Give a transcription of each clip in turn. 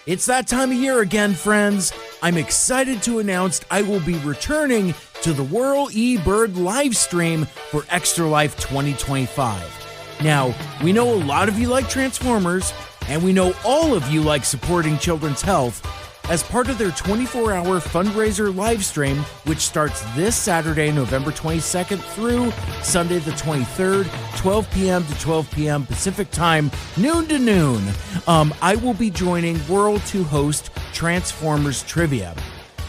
It's that time of year again, friends. I'm excited to announce I will be returning to the Whirl eBird live stream for Extra Life 2025. Now, we know a lot of you like Transformers, and we know all of you like supporting children's health. As part of their 24-hour fundraiser live stream, which starts this Saturday, November 22nd through Sunday the 23rd, 12 p.m. to 12 p.m. Pacific Time, noon to noon, I will be joining Whirl to host Transformers Trivia.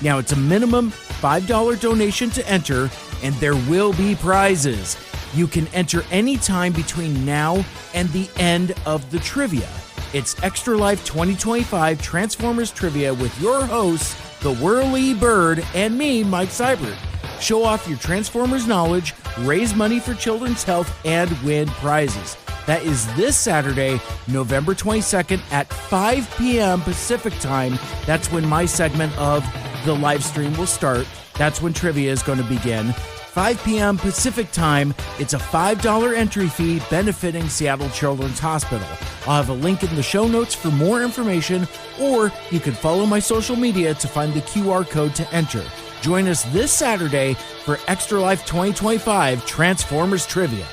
Now, it's a minimum $5 donation to enter, and there will be prizes. You can enter anytime between now and the end of the trivia. It's Extra Life 2025 Transformers Trivia with your hosts, the Whirl eBird, and me, Mike Seibert. Show off your Transformers knowledge, raise money for children's health, and win prizes. That is this Saturday, November 22nd at 5 p.m. Pacific Time. That's when my segment of the live stream will start. That's when trivia is going to begin. 5 p.m. Pacific Time. It's a $5 entry fee benefiting Seattle Children's Hospital. I'll have a link in the show notes for more information, or you can follow my social media to find the QR code to enter. Join us this Saturday for Extra Life 2025 Transformers Trivia.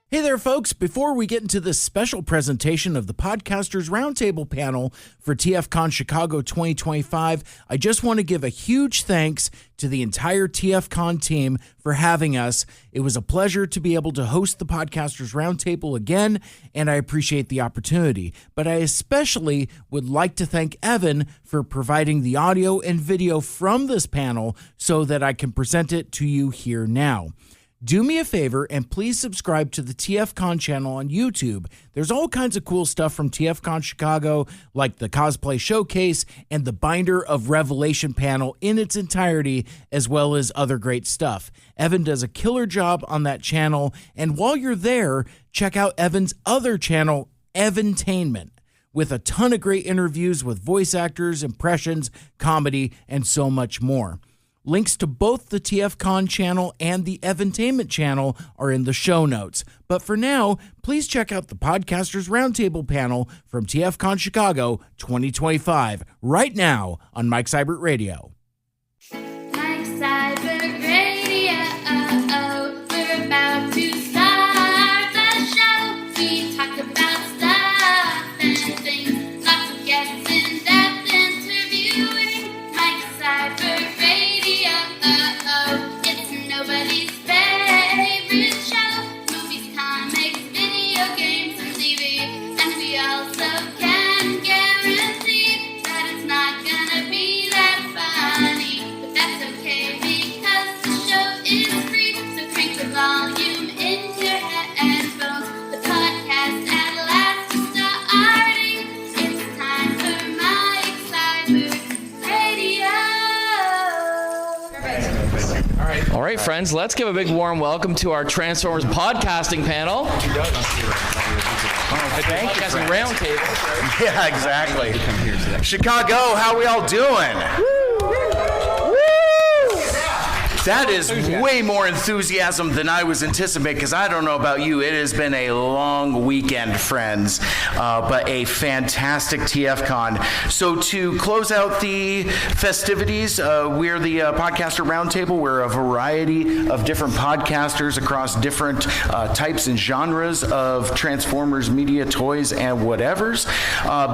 Hey there, folks. Before we get into this special presentation of the Podcasters Roundtable panel for TFCon Chicago 2025, I just want to give a huge thanks to the entire TFCon team for having us. It was a pleasure to be able to host the Podcasters Roundtable again, and I appreciate the opportunity. But I especially would like to thank Evan for providing the audio and video from this panel so that I can present it to you here now. Do me a favor and please subscribe to the TFCon channel on YouTube. There's all kinds of cool stuff from TFCon Chicago, like the cosplay showcase and the Binder of Revelation panel in its entirety, as well as other great stuff. Evan does a killer job on that channel, and while you're there, check out Evan's other channel, Evantainment, with a ton of great interviews with voice actors, impressions, comedy, and so much more. Links to both the TFCon channel and the Evantainment channel are in the show notes. But for now, please check out the Podcasters Roundtable panel from TFCon Chicago 2025 right now on Mike Seibert Radio. Mike Seibert Radio, we're about to start the show. We talk about stuff and things, lots of guests, in-depth interviewing. Mike Seibert Radio. It's nobody's favorite show. Movies, comics, video games, and TV. And we also can guarantee that it's not gonna be that funny. But that's okay because the show is free. So crank the volume in your headphones. The podcast at last is starting. It's time for Mike Seibert Radio. All right, friends, let's give a big warm welcome to our Transformers podcasting panel. Podcasting roundtable. Yeah, exactly. Chicago, how we all doing? That is way more enthusiasm than I was anticipating, because I don't know about you, it has been a long weekend, friends, but a fantastic TFCon. So to close out the festivities, we're the Podcaster Roundtable. We're a variety of different podcasters across different types and genres of Transformers, media, toys, and whatevers.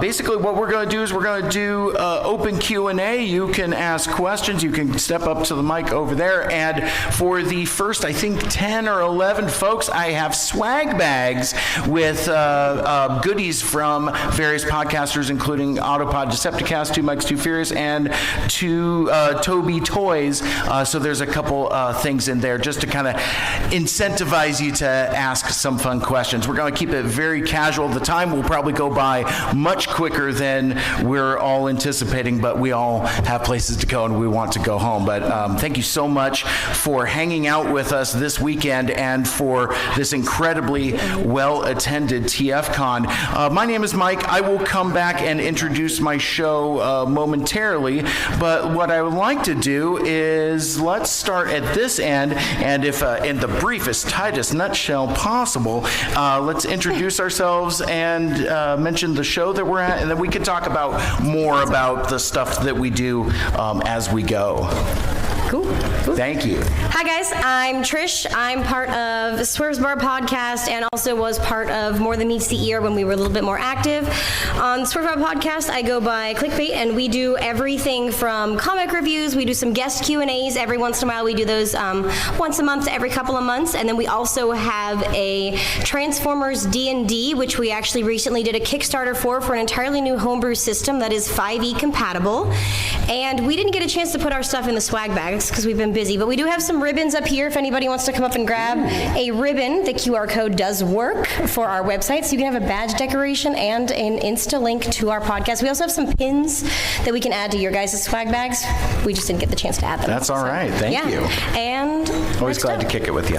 Basically, what we're going to do is we're going to do open Q&A. You can ask questions. You can step up to the mic over there. And for the first, I think, 10 or 11 folks, I have swag bags with goodies from various podcasters, including Autopod, Decepticast, Two Mikes, Too Furious, and Toby Toys. So there's a couple things in there just to kind of incentivize you to ask some fun questions. We're going to keep it very casual. The time will probably go by much quicker than we're all anticipating, but we all have places to go and we want to go home. But thank you so much much for hanging out with us this weekend and for this incredibly well-attended TFCon. My name is Mike. I will come back and introduce my show momentarily, but what I would like to do is let's start at this end, and if in the briefest, tightest nutshell possible, let's introduce ourselves and mention the show that we're at, and then we can talk about more about the stuff that we do as we go. Cool. Thank you. Hi guys, I'm Trish. I'm part of Swerve's Bar podcast and also was part of More Than Meets the Ear when we were a little bit more active. On Swerve's Bar podcast, I go by Clickbait, and we do everything from comic reviews. We do some guest Q&As every once in a while. We do those once a month to every couple of months, and then we also have a Transformers D&D, which we actually recently did a Kickstarter for an entirely new homebrew system that is 5e compatible. And we didn't get a chance to put our stuff in the swag bags because we've been busy, but we do have some ribbons up here if anybody wants to come up and grab a ribbon. The QR code does work for our website, so you can have a badge decoration and an Insta link to our podcast. We also have some pins that we can add to your guys' swag bags. We just didn't get the chance to add them. That's all right. Thank you. And always glad to kick it with you.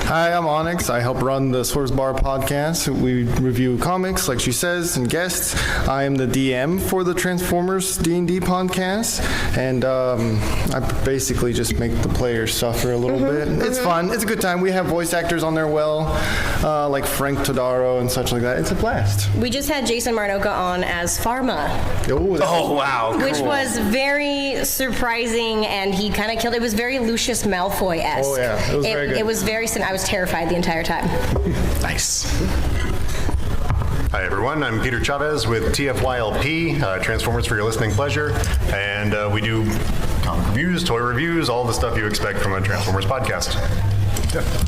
Hi, I'm Onyx. I help run the Swerve's Bar podcast. We review comics, like she says, and guests. I am the DM for the Transformers D&D podcast, and I basically just make the players suffer a little bit. It's fun. It's a good time. We have voice actors on there, like Frank Todaro and such like that. It's a blast. we just had Jason Marnoka on as Pharma. Oh, wow. Cool. Which was very surprising, and he kind of killed it. It was very Lucius Malfoy-esque. Oh, yeah. It was very good. It was very, I was terrified the entire time. Nice. Hi everyone, I'm Peter Chavez with TFYLP, Transformers for Your Listening Pleasure, and we do comic reviews, toy reviews, all the stuff you expect from a Transformers podcast.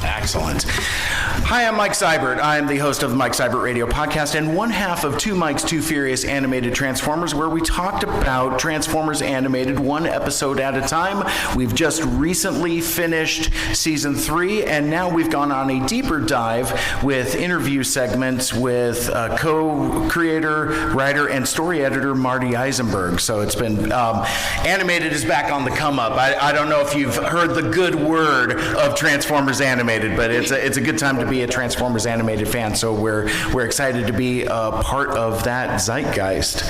Excellent. Hi, I'm Mike Seibert. I'm the host of the Mike Seibert Radio Podcast and one half of Two Mikes, Two Furious Animated Transformers, where we talked about Transformers Animated one episode at a time. We've just recently finished Season 3, and now we've gone on a deeper dive with interview segments with co-creator, writer, and story editor Marty Eisenberg. So it's been, Animated is back on the come up. I don't know if you've heard the good word of Transformers Animated, but it's a good time to be a Transformers Animated fan, so we're excited to be a part of that zeitgeist.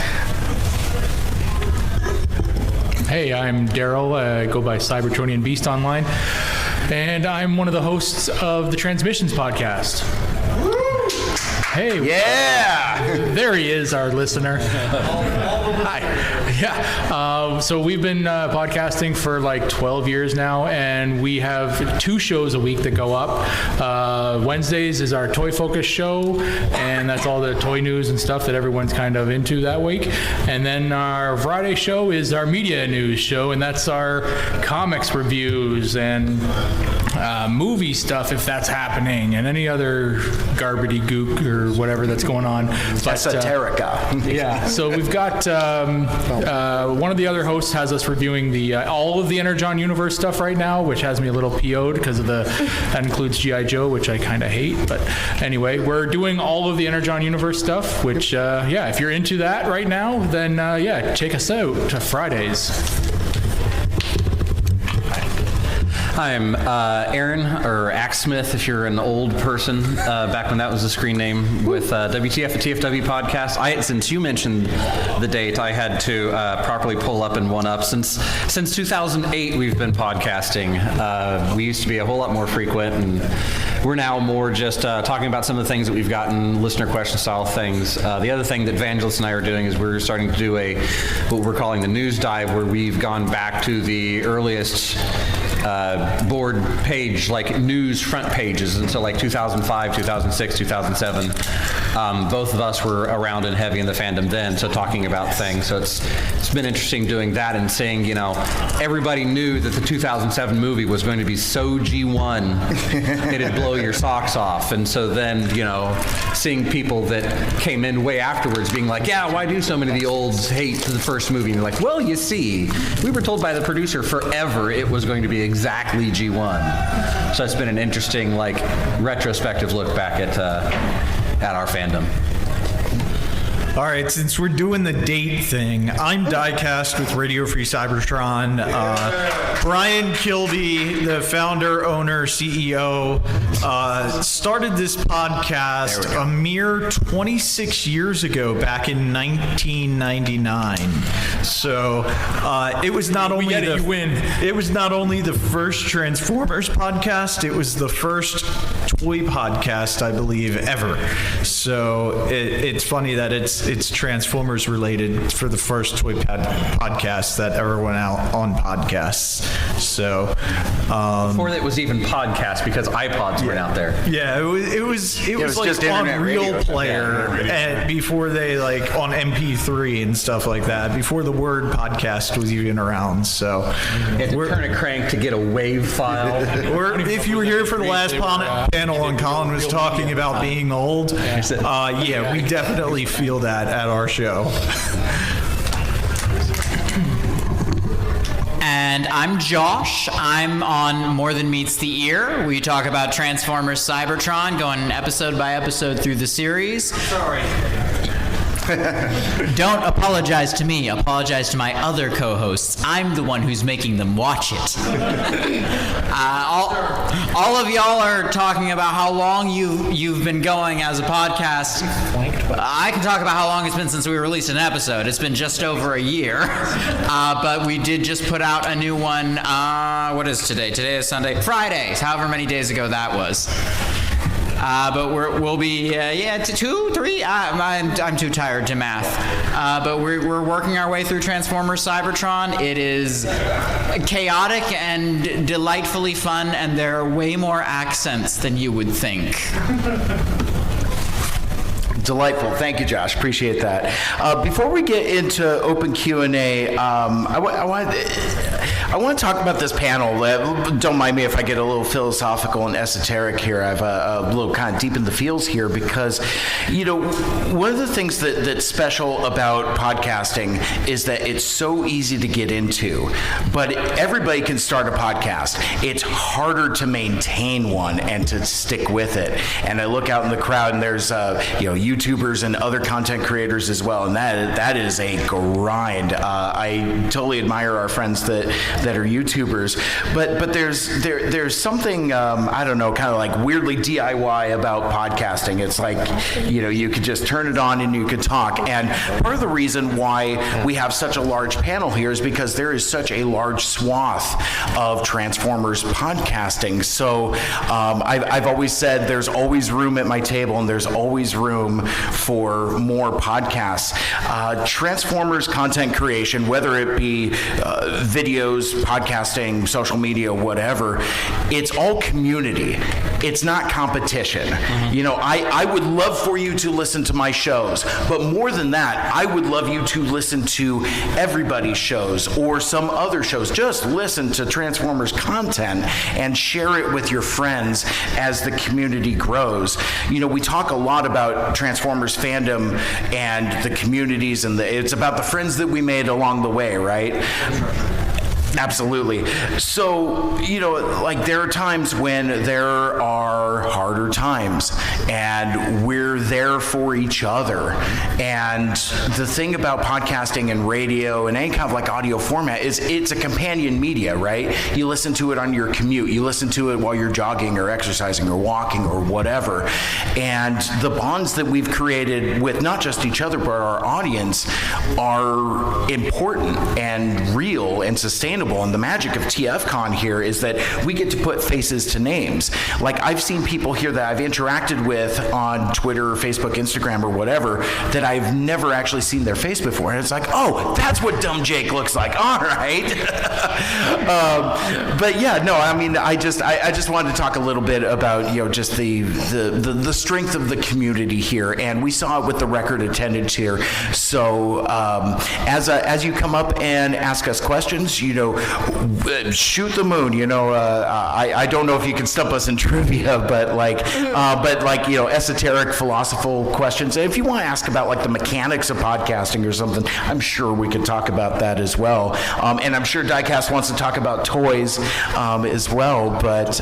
Hey, I'm Daryl. I go by Cybertronian Beast online, and I'm one of the hosts of the Transmissions podcast. Hey. Yeah! There he is, our listener. Hi. Yeah. So we've been podcasting for like 12 years now, and we have 2 shows a week that go up. Wednesdays is our Toy Focus show, and that's all the toy news and stuff that everyone's kind of into that week. And then our Friday show is our media news show, and that's our comics reviews and movie stuff, if that's happening, and any other garbity gook or whatever that's going on. Esoterica. Yeah, so we've got one of the other hosts has us reviewing the all of the Energon Universe stuff right now, which has me a little PO'd because of that includes G.I. Joe, which I kind of hate. But anyway, we're doing all of the Energon Universe stuff, which, if you're into that right now, then, check us out to Fridays. I'm Aaron, or Axsmith if you're an old person, back when that was the screen name, with WTF, the TFW podcast. Since you mentioned the date, I had to properly pull up and one up. Since 2008, we've been podcasting. We used to be a whole lot more frequent, and we're now more just talking about some of the things that we've gotten, listener question style things. The other thing that Vangelis and I are doing is we're starting to do what we're calling the news dive, where we've gone back to the earliest board page, like news front pages, and so like 2005, 2006, 2007. Both of us were around and heavy in the fandom then, so talking about things. So it's been interesting doing that and seeing, everybody knew that the 2007 movie was going to be so G1 it'd blow your socks off. And so then, seeing people that came in way afterwards being like, yeah, why do so many of the olds hate the first movie? And you're like, well, you see, we were told by the producer forever it was going to be exactly G1. So it's been an interesting, retrospective look back at our fandom. All right, since we're doing the date thing, I'm Diecast with Radio Free Cybertron. Brian Kilby, the founder, owner, CEO, started this podcast a mere 26 years ago, back in 1999. So it was not only it was not only the first Transformers podcast, it was the first toy podcast, I believe, ever. So it's funny that it's Transformers related for the first toy podcast that ever went out on podcasts. So before it was even podcast, because iPods went out there. Yeah, it was like just on internet Real radio. Player, and before they like on MP3 and stuff like that. Before the word podcast was even around. So You had to turn a crank to get a WAV file. or if you were here for the last panel and Colin was talking about being old, yeah, we definitely feel that at our show. And I'm Josh. I'm on More Than Meets the Ear. We talk about Transformers Cybertron, going episode by episode through the series. Sorry. Don't apologize to me. Apologize to my other co-hosts. I'm the one who's making them watch it. All of y'all are talking about how long you've been going as a podcast. I can talk about how long it's been since we released an episode. It's been just over a year. But we did just put out a new one. What is today? Today is Sunday. Friday. However many days ago that was. But we'll be 2, 3. I'm too tired to math. But we're working our way through Transformers Cybertron. It is chaotic and delightfully fun, and there are way more accents than you would think. Delightful. Thank you, Josh. Appreciate that. Before we get into open Q&A, I want to talk about this panel. Don't mind me if I get a little philosophical and esoteric here. I've a little kind of deep in the feels here because, one of the things that's special about podcasting is that it's so easy to get into, but everybody can start a podcast. It's harder to maintain one and to stick with it. And I look out in the crowd and there's, YouTubers and other content creators as well, and that is a grind. I totally admire our friends that are YouTubers, but there's something I don't know, kind of like weirdly DIY about podcasting. It's like you could just turn it on and you could talk. And part of the reason why we have such a large panel here is because there is such a large swath of Transformers podcasting. So I've always said there's always room at my table, and there's always room for more podcasts. Transformers content creation, whether it be videos, podcasting, social media, whatever, it's all community. It's not competition. I would love for you to listen to my shows, but more than that, I would love you to listen to everybody's shows or some other shows. Just listen to Transformers content and share it with your friends as the community grows. We talk a lot about Transformers fandom and the communities, and it's about the friends that we made along the way, right? Absolutely. So, there are times when there are harder times, and we're there for each other. And the thing about podcasting and radio and any kind of like audio format is it's a companion media, right? You listen to it on your commute. You listen to it while you're jogging or exercising or walking or whatever. And the bonds that we've created with not just each other, but our audience are important and real and sustainable. And the magic of TFCon here is that we get to put faces to names. Like, I've seen people here that I've interacted with on Twitter or Facebook, Instagram, or whatever, that I've never actually seen their face before. And it's like, oh, that's what Dumb Jake looks like. All right. But yeah, no, I mean, I just wanted to talk a little bit about, just the strength of the community here. And we saw it with the record attendance here. So as you come up and ask us questions, shoot the moon. I don't know if you can stump us in trivia, but esoteric philosophical questions. If you want to ask about like the mechanics of podcasting or something, I'm sure we could talk about that as well. And I'm sure Diecast wants to talk about toys as well. But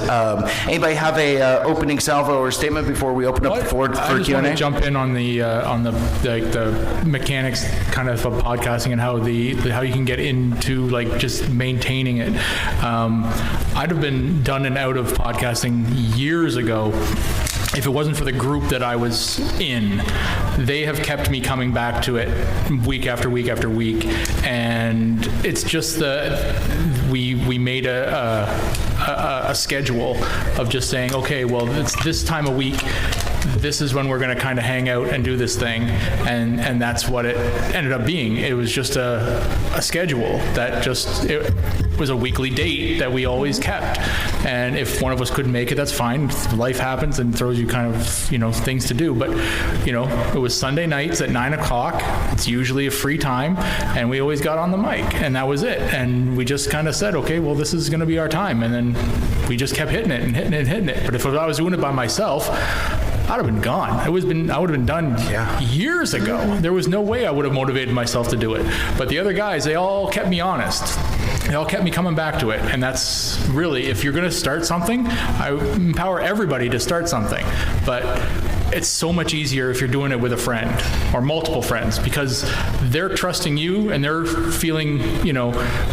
anybody have a opening salvo or statement before we open up the floor for I just Q&A? want to jump in on the mechanics kind of podcasting and how you can get into like just maintaining it. I'd have been done and out of podcasting years ago if it wasn't for the group that I was in. They have kept me coming back to it week after week after week, and it's just we made a schedule of just saying, okay, well, it's this time of week, this is when we're going to kind of hang out and do this thing, and that's what it ended up being. It was just a schedule that it was a weekly date that we always kept, and if one of us couldn't make it, that's fine. Life happens and throws you kind of things to do, but it was Sunday nights at 9 o'clock. It's usually a free time, and we always got on the mic, and that was it. And we just kind of said, okay, well, this is going to be our time, and then we just kept hitting it and hitting it and hitting it. But if I was doing it by myself, I'd have been gone. I would have been done years ago. There was no way I would have motivated myself to do it. But the other guys, they all kept me honest. They all kept me coming back to it. And that's really, if you're going to start something, I empower everybody to start something. But it's so much easier if you're doing it with a friend or multiple friends, because they're trusting you and they're feeling,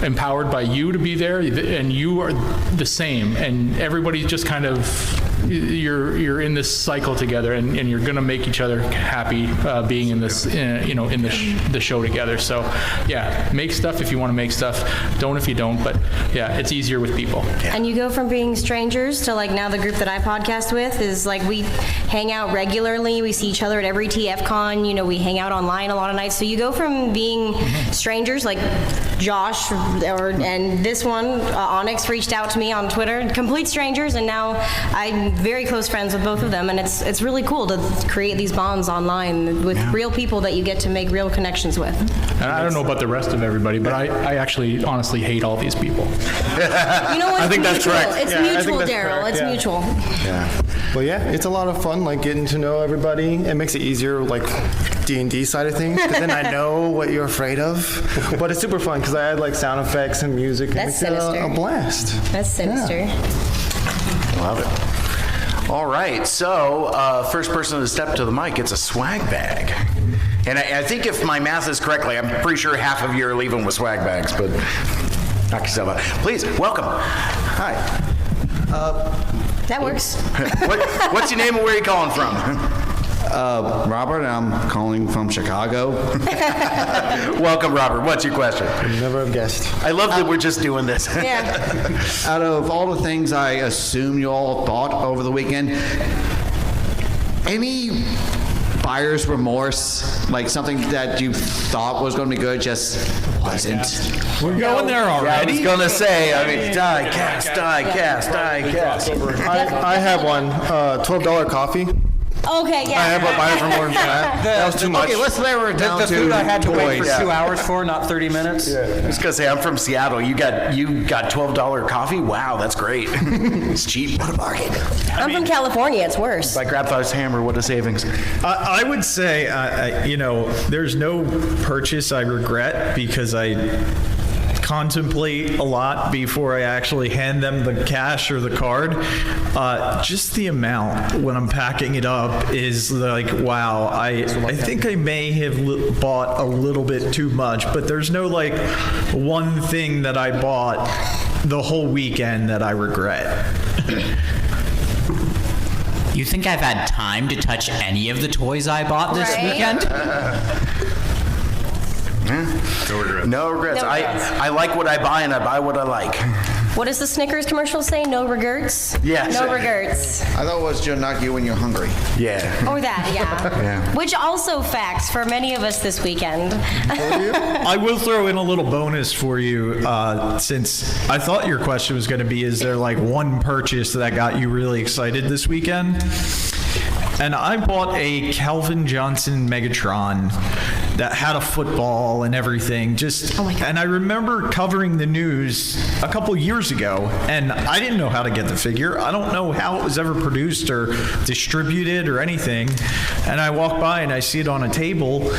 empowered by you to be there, and you are the same, and everybody's just kind of, you're in this cycle together, and you're going to make each other happy being in this, in the show together. So yeah, make stuff if you want to make stuff. Don't if you don't. But yeah, it's easier with people. And you go from being strangers to like now the group that I podcast with is like we hang out regularly. We see each other at every TFCon. We hang out online a lot of nights. So you go from being strangers like Josh and this one, Onyx, reached out to me on Twitter, complete strangers, and now I'm very close friends with both of them, and it's really cool to create these bonds online with real people that you get to make real connections with. And I don't know about the rest of everybody, but I actually honestly hate all these people. I think that's correct. It's mutual, Daryl. It's mutual. Yeah. Well, yeah, it's a lot of fun, like getting to know everybody. It makes it easier, like D&D side of things, because then I know what you're afraid of. But it's super fun because I add like sound effects and music. That's and sinister. A blast. That's sinister. Yeah. Love it. All right, so first person to step to the mic gets a swag bag. And I think if my math is correctly, I'm pretty sure half of you are leaving with swag bags, but knock yourself out. Please, welcome. Hi. That works. What's your name and where are you calling from? Robert, and I'm calling from Chicago. Welcome, Robert. What's your question? Never have guessed. I love that we're just doing this. Yeah. Out of all the things I assume you all thought over the weekend, any buyer's remorse, like something that you thought was going to be good just wasn't? We're going there already. I was going to say, die-cast. I have one. $12 coffee. Okay, yeah. I have a buyer's remorse for that. That was too much. Okay, let's narrow it down the to food I had to wait for toys. 2 hours for, not 30 minutes. I was going to say, I'm from Seattle. You got $12 coffee? Wow, that's great. It's cheap. What a bargain. I'm from California. It's worse. By Grandfather's Hammer, what a savings. I would say, there's no purchase I regret because I contemplate a lot before I actually hand them the cash or the card. Just the amount when I'm packing it up is like, wow, I think I may have bought a little bit too much, but there's no like one thing that I bought the whole weekend that I regret. You think I've had time to touch any of the toys I bought this weekend? No regrets. No regrets. I like what I buy and I buy what I like. What does the Snickers commercial say? No regrets? Yes. No regrets. I thought it was just not you when you're hungry. Yeah. Or that, yeah. Yeah. Which also facts for many of us this weekend. I will throw in a little bonus for you, since I thought your question was going to be, is there like one purchase that got you really excited this weekend? and I bought a Calvin Johnson Megatron that had a football and everything. And I remember covering the news a couple years ago, and I didn't know how to get the figure. I don't know how it was ever produced or distributed or anything. And I walk by and I see it on a table,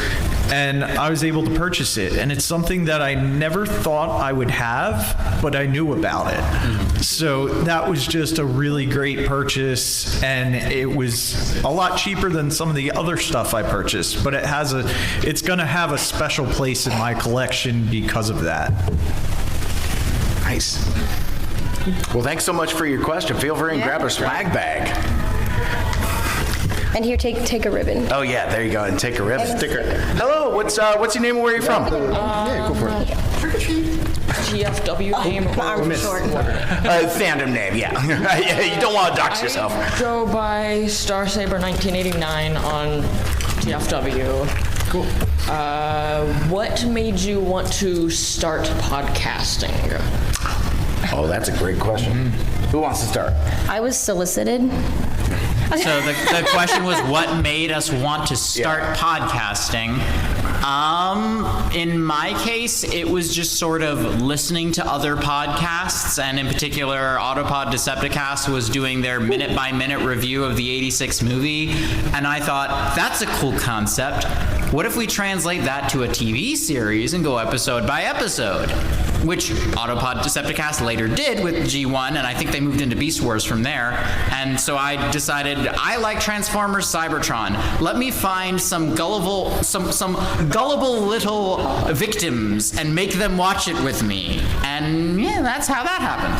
and I was able to purchase it. And it's something that I never thought I would have, but I knew about it. So that was just a really great purchase, and it was a lot cheaper than some of the other stuff I purchased, but it's going to have a special place in my collection because of that. Nice. Well, thanks so much for your question. Feel free and grab a swag bag. And here, take a ribbon. Oh yeah, there you go, and take a ribbon. Hello, what's your name and where are you from? Yeah, go for it. TFW name or fandom name, yeah. You don't want to dox yourself. I go by Star Saber 1989 on TFW. Cool. What made you want to start podcasting? Oh, that's a great question. Who wants to start? I was solicited. So the question was, what made us want to start podcasting? In my case, it was just sort of listening to other podcasts, and in particular, Autopod Decepticast was doing their minute-by-minute review of the 86 movie, and I thought, that's a cool concept. What if we translate that to a TV series and go episode by episode? Which Autopod Decepticast later did with G1, and I think they moved into Beast Wars from there. And so I decided, I like Transformers Cybertron. Let me find some gullible little victims and make them watch it with me. And yeah, that's how that happened.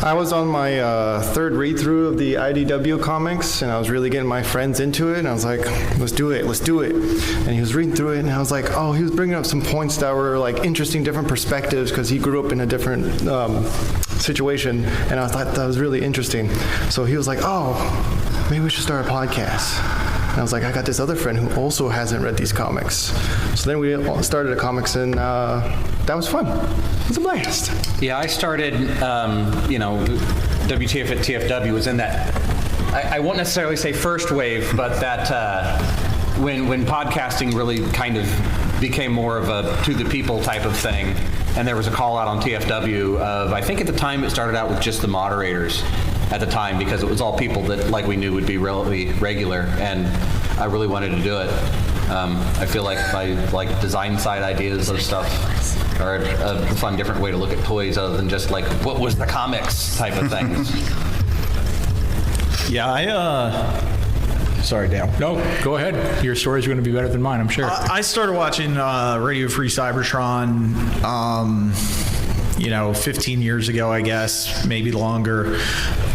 I was on my third read-through of the IDW comics, and I was really getting my friends into it, and I was like, let's do it. And he was reading through it, and I was like, oh, he was bringing up some points that were like interesting, different perspectives, because he grew up in a different situation, and I thought that was really interesting. So he was like, oh, maybe we should start a podcast. And I was like, I got this other friend who also hasn't read these comics. So then we started a comics, and that was fun. It was a blast. Yeah, I started, WTF at TFW was in that, I won't necessarily say first wave, but that when podcasting really kind of became more of a to the people type of thing, and there was a call out on TFW of, I think at the time it started out with just the moderators at the time, because it was all people that like we knew would be relatively regular, and I really wanted to do it. I feel like my design side ideas of stuff are a fun different way to look at toys other than just like what was the comics type of things. Yeah, sorry, Dan. No, go ahead. Your story's going to be better than mine, I'm sure. I started watching Radio Free Cybertron 15 years ago, I guess, maybe longer.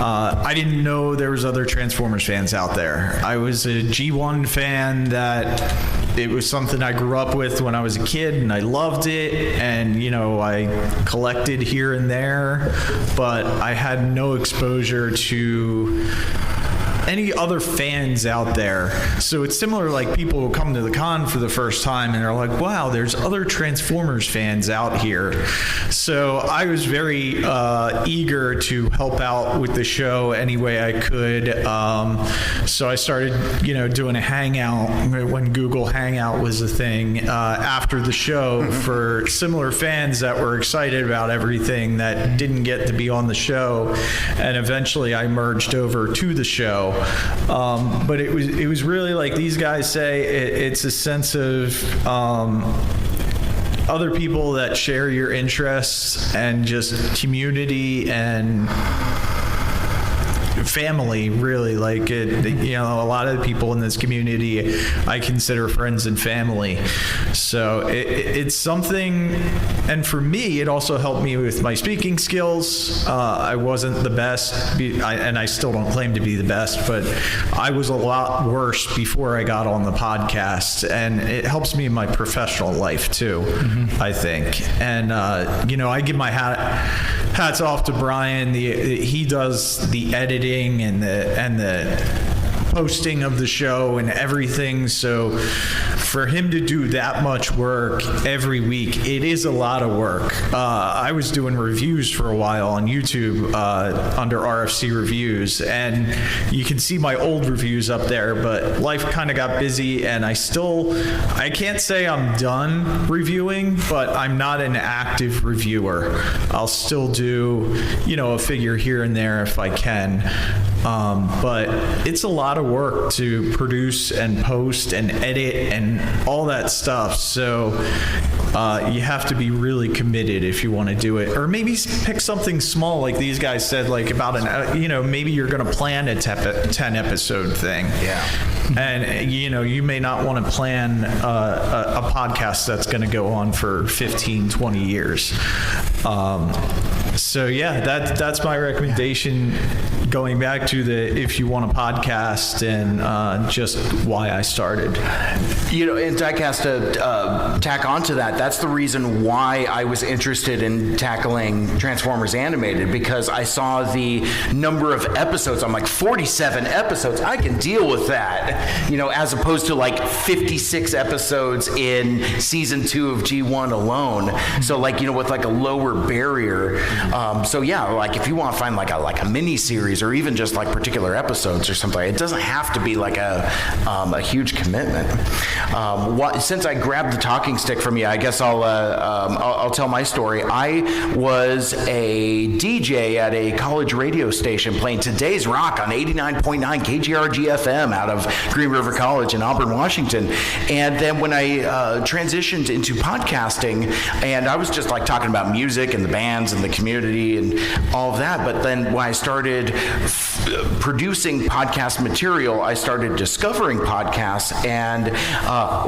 I didn't know there was other Transformers fans out there. I was a G1 fan that it was something I grew up with when I was a kid, and I loved it, and I collected here and there, but I had no exposure to any other fans out there. So it's similar, like people who come to the con for the first time and they're like, wow, there's other Transformers fans out here. So I was very eager to help out with the show any way I could. So I started, doing a hangout when Google Hangout was a thing after the show for similar fans that were excited about everything that didn't get to be on the show. And eventually I merged over to the show. But it was really like these guys say, it's a sense of other people that share your interests and just community and family, really. Like a lot of the people in this community I consider friends and family. So it's something, and for me, it also helped me with my speaking skills. I wasn't the best, and I still don't claim to be the best, but I was a lot worse before I got on the podcast, and it helps me in my professional life too, I think. And I give my hats off to Brian. He does the editing and the posting of the show and everything. So for him to do that much work every week, it is a lot of work. I was doing reviews for a while on YouTube under RFC Reviews, and you can see my old reviews up there, but life kind of got busy, and I can't say I'm done reviewing, but I'm not an active reviewer. I'll still do, a figure here and there if I can. But it's a lot of work to produce and post and edit and all that stuff. So you have to be really committed if you want to do it. Or maybe pick something small, like these guys said, like about maybe you're going to plan a 10 episode thing. Yeah. And, you may not want to plan a podcast that's going to go on for 15, 20 years. So yeah, that's my recommendation. Going back to if you want a podcast and just why I started. And Diecast to tack onto that, that's the reason why I was interested in tackling Transformers Animated, because I saw the number of episodes. I'm like, 47 episodes, I can deal with that, as opposed to like 56 episodes in season 2 of G1 alone. So with like a lower barrier. So yeah, like if you want to find like a mini series or even just like particular episodes or something, it doesn't have to be like a huge commitment. Since I grabbed the talking stick from you, I guess I'll tell my story. I was a DJ at a college radio station playing Today's Rock on 89.9 KGRG FM out of Green River College in Auburn, Washington. And then when I transitioned into podcasting, and I was just like talking about music and the bands and the community and all of that, but then when I started producing podcast material, I started discovering podcasts, and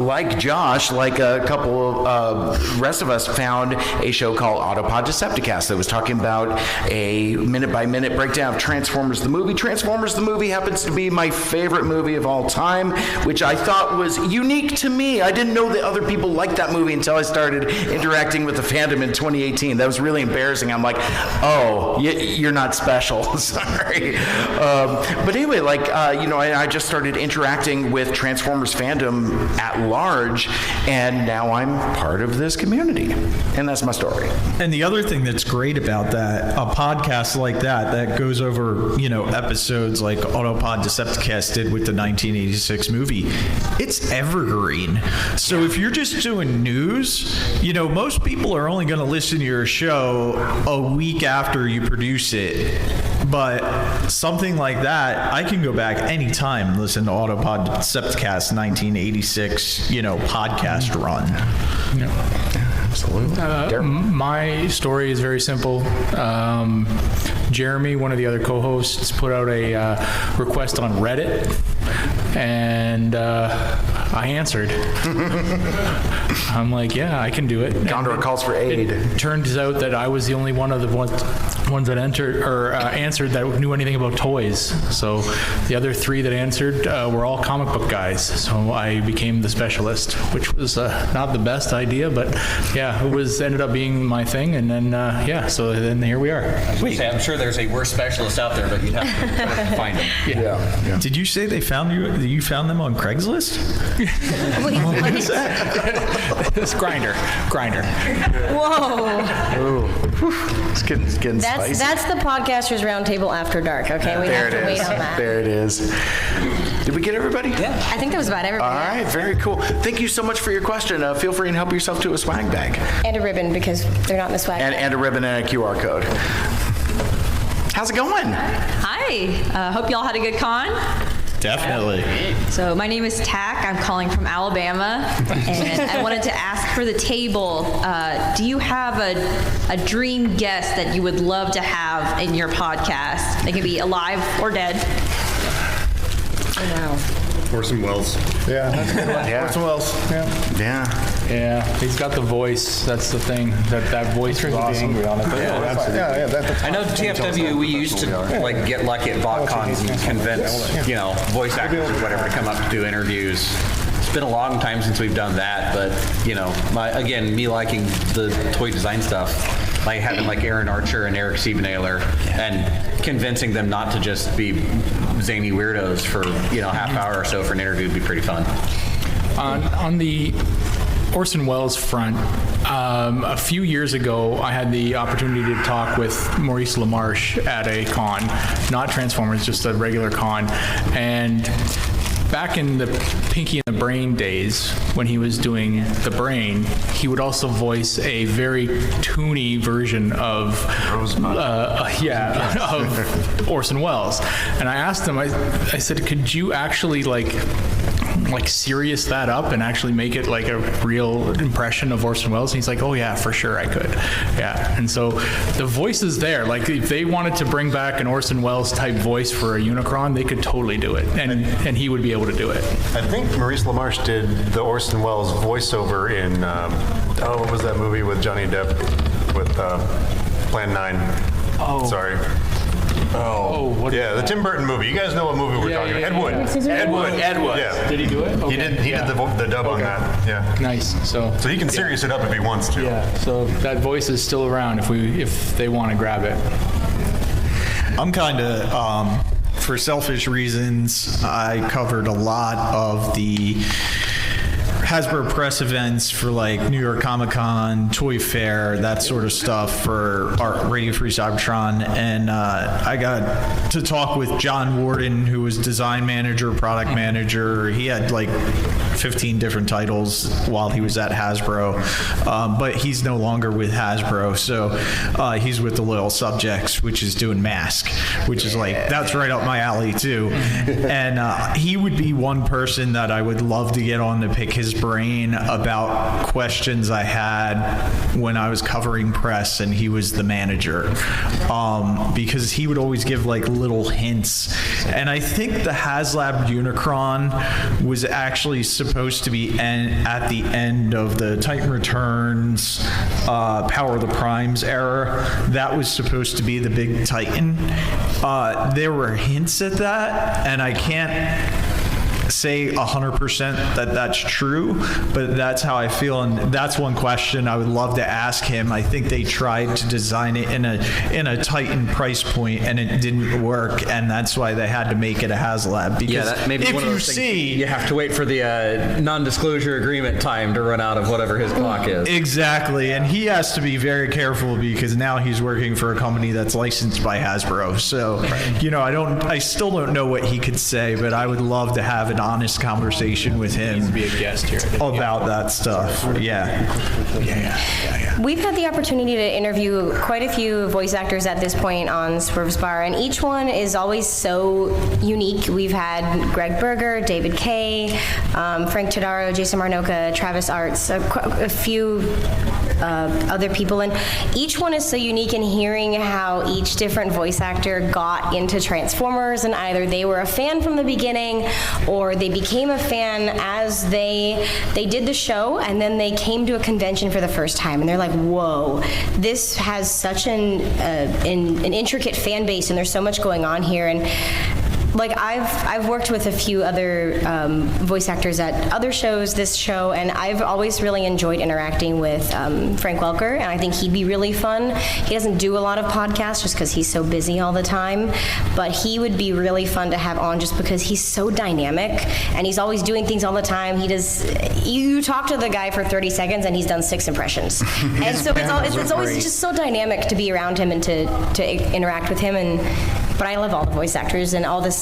like Josh, like a couple of rest of us, found a show called Autopod Decepticast that was talking about a minute-by-minute breakdown of Transformers the movie. Transformers the movie happens to be my favorite movie of all time, which I thought was unique to me. I didn't know that other people liked that movie until I started interacting with the fandom in 2018. That was really embarrassing. I'm like, oh, you're not special. Sorry. But anyway, I just started interacting with Transformers fandom at large, and now I'm part of this community. And that's my story. And the other thing that's great about that, a podcast like that goes over, episodes like Autopod Decepticast did with the 1986 movie, it's evergreen. So if you're just doing news, most people are only going to listen to your show a week after you produce it. But something like that, I can go back anytime and listen to Autopod Decepticast 1986, podcast run. Absolutely. My story is very simple. Jeremy, one of the other co-hosts, put out a request on Reddit, and I answered. I'm like, yeah, I can do it. Gondor calls for aid. It turns out that I was the only one of the ones that answered that knew anything about toys. So the other 3 that answered were all comic book guys. So I became the specialist, which was not the best idea, but yeah, it ended up being my thing. And then so then here we are. I'm sure there's a worse specialist out there, but you'd have to find them. Yeah. Did you say you found them on Craigslist? Wait, what is that? It's Grinder. Whoa. It's getting spicy. That's the Podcasters Roundtable After Dark, okay? We have to wait on that. There it is. Did we get everybody? Yeah. I think that was about everybody. All right, very cool. Thank you so much for your question. Feel free and help yourself to a swag bag. And a ribbon, because they're not in the swag bag. And a ribbon and a QR code. How's it going? Hi. Hope y'all had a good con. Definitely. So my name is Tack. I'm calling from Alabama, and I wanted to ask for the table, do you have a dream guest that you would love to have in your podcast? They can be alive or dead. Wow. Orson Welles. Yeah, that's a good one. Yeah. Orson Welles. Yeah, he's got the voice. That's the thing. That voice is awesome. I know TFW, we used to get lucky at VotCons and convince voice actors or whatever to come up to do interviews. It's been a long time since we've done that, but me liking the toy design stuff, like having Aaron Archer and Eric Siebenahler, and convincing them not to just be zany weirdos for half hour or so for an interview would be pretty fun. On the Orson Welles front, a few years ago, I had the opportunity to talk with Maurice LaMarche at a con, not Transformers, just a regular con. And back in the Pinky and the Brain days, when he was doing The Brain, he would also voice a very toony version of of Orson Welles. And I asked him, I said, could you actually like serious that up and actually make it like a real impression of Orson Welles? And he's like, oh yeah, for sure I could. Yeah. And so the voice is there. Like if they wanted to bring back an Orson Welles type voice for a Unicron, they could totally do it. And he would be able to do it. I think Maurice LaMarche did the Orson Welles voiceover in, what was that movie with Johnny Depp with Plan 9? Oh. Sorry. The Tim Burton movie. You guys know what movie we're talking about. Ed Wood. Yeah. Did he do it? Okay. He did the dub on that. Yeah. Nice. So he can serious it up if he wants to. Yeah. So that voice is still around if they want to grab it. I'm kind of, for selfish reasons, I covered a lot of the Hasbro press events for like New York Comic Con, Toy Fair, that sort of stuff for our Radio Free Cybertron. And I got to talk with John Warden, who was design manager, product manager. He had like 15 different titles while he was at Hasbro, but he's no longer with Hasbro. So he's with the Loyal Subjects, which is doing Mask, which is like, that's right up my alley too. And he would be one person that I would love to get on to pick his brain about questions I had when I was covering press and he was the manager, because he would always give like little hints. And I think the HasLab Unicron was actually supposed to be at the end of the Titan Returns, Power of the Primes era. That was supposed to be the big Titan. There were hints at that, and I can't say 100% that that's true, but that's how I feel, and that's one question I would love to ask him. I think they tried to design it in a Titan price point, and it didn't work, and that's why they had to make it a HasLab. Because that may be if one of you those see, things you have to wait for the non-disclosure agreement time to run out of whatever his clock is. Exactly, and he has to be very careful because now he's working for a company that's licensed by Hasbro. So, I still don't know what he could say, but I would love to have an honest conversation with him be a guest here about that stuff. Yeah. We've had the opportunity to interview quite a few voice actors at this point on Swerve's Bar, and each one is always so unique. We've had Greg Berger, David Kay, Frank Todaro, Jason Marnoka, Travis Arts, a few other people, and each one is so unique in hearing how each different voice actor got into Transformers, and either they were a fan from the beginning or they became a fan as they did the show, and then they came to a convention for the first time and they're like, whoa, this has such an intricate fan base, and there's so much going on here. And like I've worked with a few other voice actors at other shows, this show, and I've always really enjoyed interacting with Frank Welker, and I think he'd be really fun. He doesn't do a lot of podcasts just because he's so busy all the time, but he would be really fun to have on just because he's so dynamic and he's always doing things all the time. You talk to the guy for 30 seconds and he's done 6 impressions. And so it's always just so dynamic to be around him and to interact with him. But I love all the voice actors and all this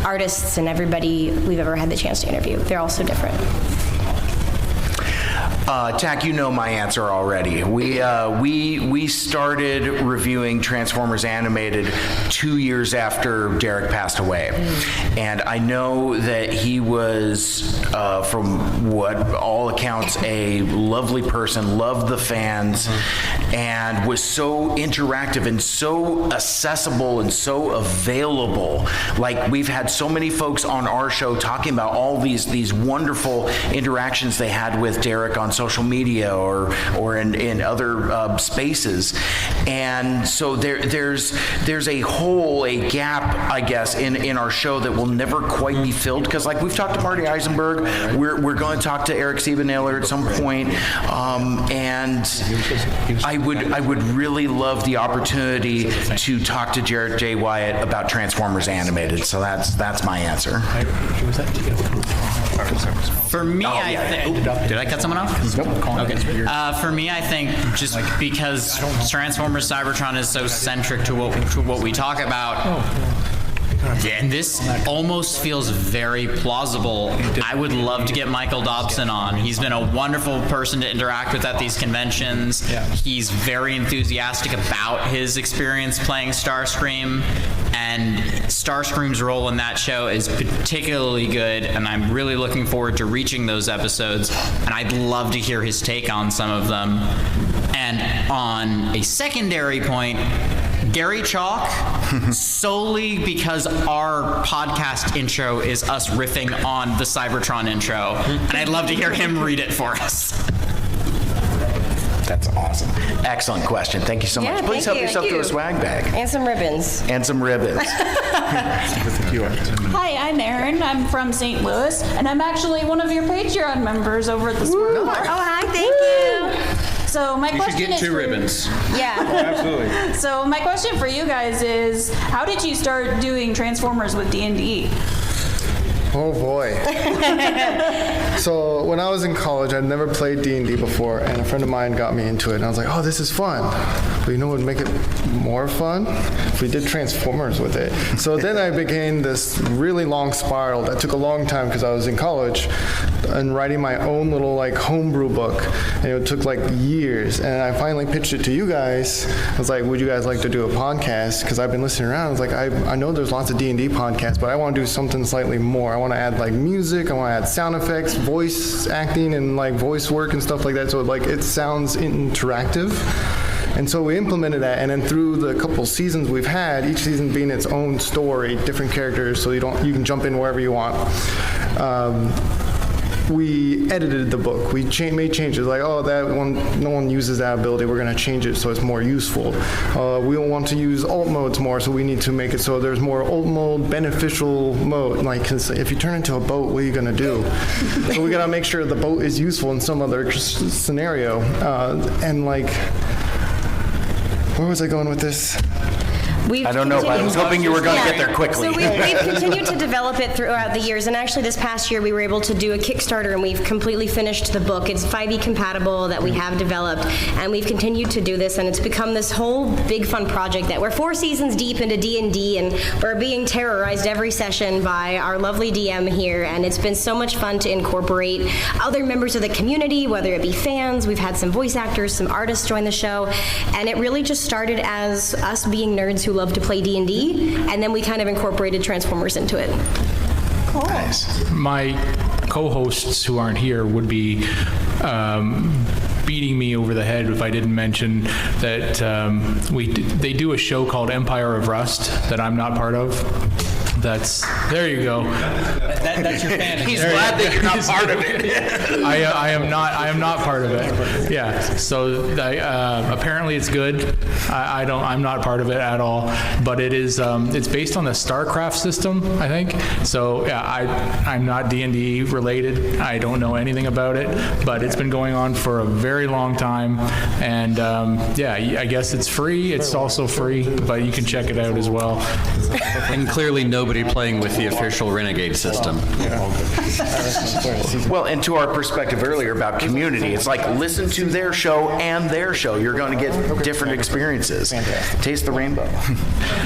artists and everybody we've ever had the chance to interview. They're all so different. Tack, you know my answer already. We started reviewing Transformers Animated 2 years after Derek passed away, and I know that he was, from what all accounts, a lovely person, loved the fans, and was so interactive and so accessible and so available. Like, we've had so many folks on our show talking about all these wonderful interactions they had with Derek on social media or in other spaces. And so there's a gap, I guess, in our show that will never quite be filled, because like we've talked to Marty Eisenberg, we're going to talk to Eric Siebennailer at some point, and I would really love the opportunity to talk to Jarrett J. Wyatt about Transformers Animated. So that's my answer. For me, I think. Did I cut someone off? Nope. Okay. For me, I think just because Transformers Cybertron is so centric to what we talk about. And this almost feels very plausible. I would love to get Michael Dobson on. He's been a wonderful person to interact with at these conventions. He's very enthusiastic about his experience playing Starscream, and Starscream's role in that show is particularly good, and I'm really looking forward to reaching those episodes, and I'd love to hear his take on some of them. And on a secondary point, Gary Chalk, solely because our podcast intro is us riffing on the Cybertron intro, and I'd love to hear him read it for us. That's awesome. Excellent question. Thank you so much. Please help yourself to a swag bag. And some ribbons. And some ribbons. Hi, I'm Erin. I'm from St. Louis, and I'm actually one of your Patreon members over at the Swirl Bar. Oh, hi, thank you. So my question is two ribbons. Yeah. Absolutely. So my question for you guys is, how did you start doing Transformers with D&D? Oh boy. So when I was in college, I'd never played D&D before, and a friend of mine got me into it, and I was like, oh, this is fun. But you know what would make it more fun? If we did Transformers with it. So then I began this really long spiral that took a long time because I was in college and writing my own little like homebrew book, and it took like years, and I finally pitched it to you guys. I was like, would you guys like to do a podcast? Because I've been listening around. I was like, I know there's lots of D&D podcasts, but I want to do something slightly more. I want to add like music, I want to add sound effects, voice acting, and like voice work and stuff like that, so like it sounds interactive. And so we implemented that, and then through the couple seasons we've had, each season being its own story, different characters, so you can jump in wherever you want. We edited the book. We made changes like, oh, that one, no one uses that ability. We're going to change it so it's more useful. We don't want to use alt modes more, so we need to make it so there's more alt mode, beneficial mode. Like, 'cause if you turn into a boat, what are you going to do? So we got to make sure the boat is useful in some other scenario. And like, where was I going with this? I don't know, but I was hoping you were going to get there quickly. So we've continued to develop it throughout the years, and actually this past year we were able to do a Kickstarter, and we've completely finished the book. It's 5e compatible that we have developed, and we've continued to do this, and it's become this whole big fun project that we're 4 seasons deep into D&D, and we're being terrorized every session by our lovely DM here, and it's been so much fun to incorporate other members of the community, whether it be fans. We've had some voice actors, some artists join the show, and it really just started as us being nerds who love to play D&D, and then we kind of incorporated Transformers into it. Cool. Nice. My co-hosts who aren't here would be beating me over the head if I didn't mention that they do a show called Empire of Rust that I'm not part of. There you go. That's your fan. He's glad that you're not part of it. I am not part of it. Yeah. So apparently it's good. I'm not part of it at all. But it is. It's based on the StarCraft system, I think. So yeah, I'm not D&D related. I don't know anything about it. But it's been going on for a very long time. And yeah, I guess it's free. It's also free, but you can check it out as well. And clearly nobody playing with the official Renegade system. Well, and to our perspective earlier about community, it's like listen to their show and their show. You're going to get different experiences. Taste the rainbow.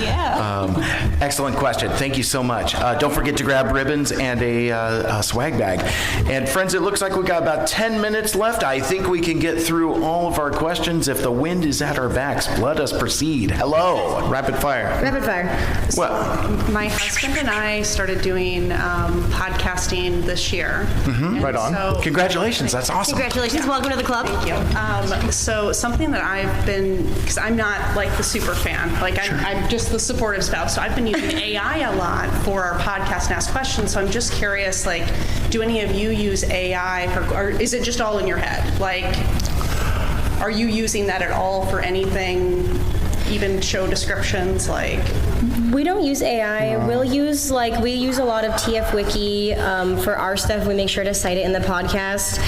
Yeah. Excellent question. Thank you so much. Don't forget to grab ribbons and a swag bag. And friends, it looks like we got about 10 minutes left. I think we can get through all of our questions. If the wind is at our backs, let us proceed. Hello. Rapid fire. Rapid fire. Well, My husband husband and I started doing podcasting this year. Right on. Congratulations. That's awesome. Congratulations. Welcome to the club. Thank you. So something that I've been, because I'm not like the super fan, like I'm just the supportive spouse. So I've been using AI a lot for our podcast and ask questions. So I'm just curious, like, do any of you use AI or is it just all in your head? Like, are you using that at all for anything, even show descriptions, like? We don't use AI. We'll use we use a lot of TF Wiki for our stuff. We make sure to cite it in the podcast.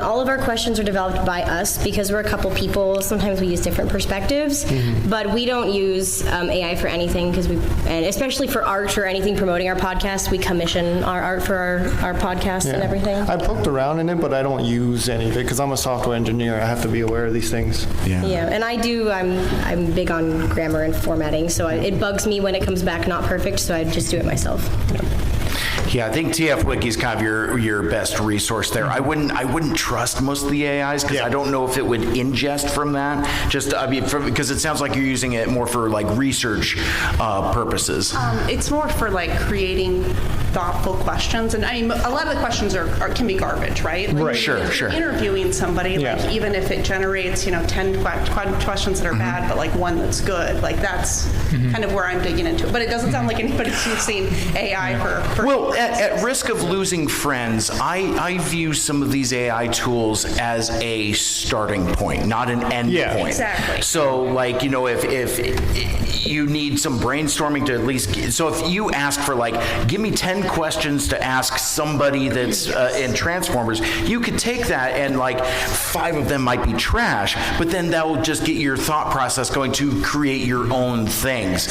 All of our questions are developed by us because we're a couple people. Sometimes we use different perspectives, but we don't use AI for anything and especially for art or anything promoting our podcast, we commission our art for our podcast and everything. I poked around in it, but I don't use any of it because I'm a software engineer. I have to be aware of these things. Yeah, and I'm big on grammar and formatting, so it bugs me when it comes back not perfect, so I just do it myself. Yeah, I think TF Wiki is kind of your best resource there. I wouldn't trust most of the AIs because I don't know if it would ingest from that. Because it sounds like you're using it more for like research purposes. It's more for like creating thoughtful questions, and I mean a lot of the questions can be garbage, right? Like, right. Sure. Interviewing somebody, like even if it generates 10 questions that are bad, but like one that's good, like that's kind of where I'm digging into it. But it doesn't sound like anybody's using AI for. Well, at risk of losing friends, I view some of these AI tools as a starting point, not an end point. Exactly. So, like, if you need some brainstorming to at least, so if you ask for give me 10 questions to ask somebody that's in Transformers, you could take that and 5 of them might be trash, but then that will just get your thought process going to create your own things.